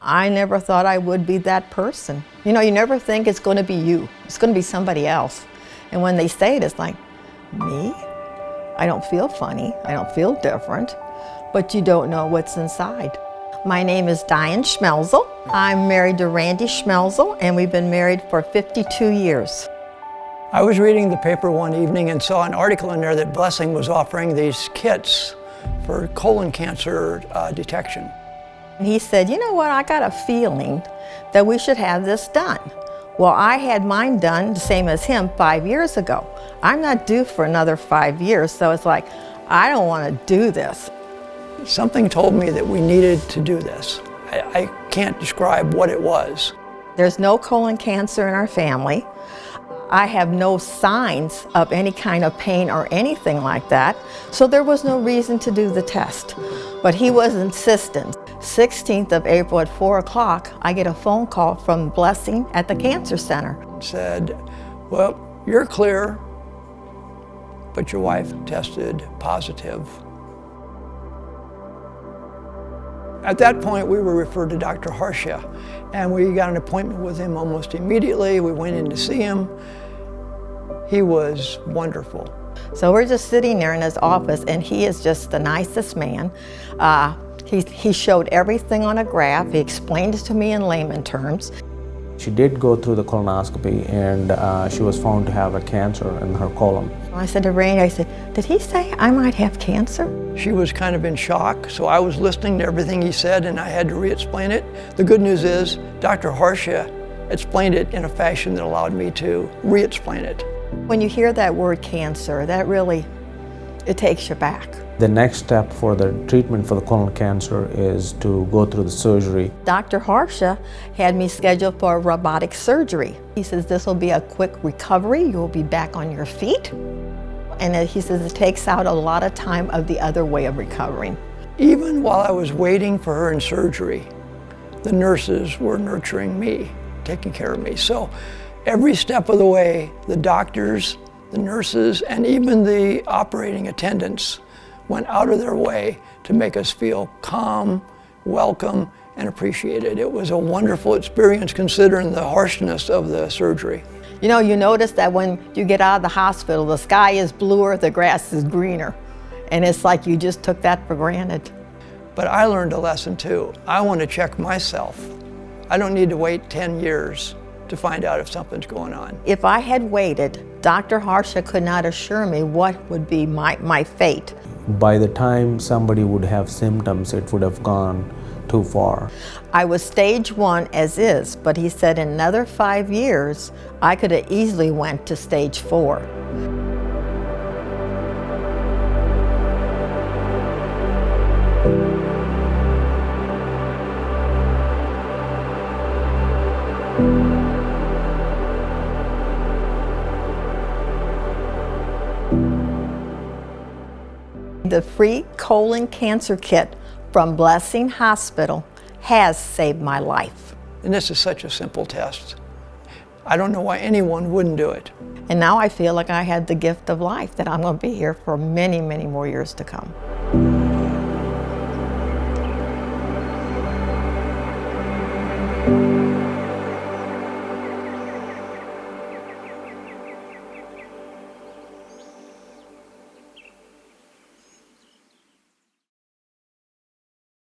I never thought I would be that person. You know, you never think it's going to be you. It's going to be somebody else. And when they say it, it's like, me? I don't feel funny. I don't feel different. But you don't know what's inside. My name is Diane Schmelzel. I'm married to Randy Schmelzel, and we've been married for 52 years. I was reading the paper one evening and saw an article in there that Blessing was offering these kits for colon cancer detection. And he said, you know what, I got a feeling that we should have this done. Well, I had mine done the same as him 5 years ago. I'm not due for another 5 years, so it's like, I don't want to do this. Something told me that we needed to do this. I can't describe what it was. There's no colon cancer in our family. I have no signs of any kind of pain or anything like that, so there was no reason to do the test. But he was insistent. 16th of April at 4 o'clock, I get a phone call from Blessing at the cancer center. Said, well, you're clear, but your wife tested positive. At that point, we were referred to Dr. Harsha, and we got an appointment with him almost immediately. We went in to see him. He was wonderful. So we're just sitting there in his office, and he is just the nicest man. He showed everything on a graph. He explained it to me in layman terms. She did go through the colonoscopy, and she was found to have a cancer in her colon. I said to Randy, I said, did he say I might have cancer? She was kind of in shock, so I was listening to everything he said, and I had to re-explain it. The good news is, Dr. Harsha explained it in a fashion that allowed me to re-explain it. When you hear that word cancer, that really, it takes you back. The next step for the treatment for the colon cancer is to go through the surgery. Dr. Harsha had me scheduled for robotic surgery. He says this will be a quick recovery, you'll be back on your feet. And he says it takes out a lot of time of the other way of recovering. Even while I was waiting for her in surgery, the nurses were nurturing me, taking care of me. So every step of the way, the doctors, the nurses, and even the operating attendants went out of their way to make us feel calm, welcome, and appreciated. It was a wonderful experience considering the harshness of the surgery. You know, you notice that when you get out of the hospital, the sky is bluer, the grass is greener. And it's like you just took that for granted. But I learned a lesson too. I want to check myself. I don't need to wait 10 years to find out if something's going on. If I had waited, Dr. Harsha could not assure me what would be my fate. By the time somebody would have symptoms, it would have gone too far. I was stage 1 as is, but he said in another 5 years, I could have easily went to stage 4. The free colon cancer kit from Blessing Hospital has saved my life. And this is such a simple test. I don't know why anyone wouldn't do it. And now I feel like I had the gift of life, that I'm going to be here for many, many more years to come.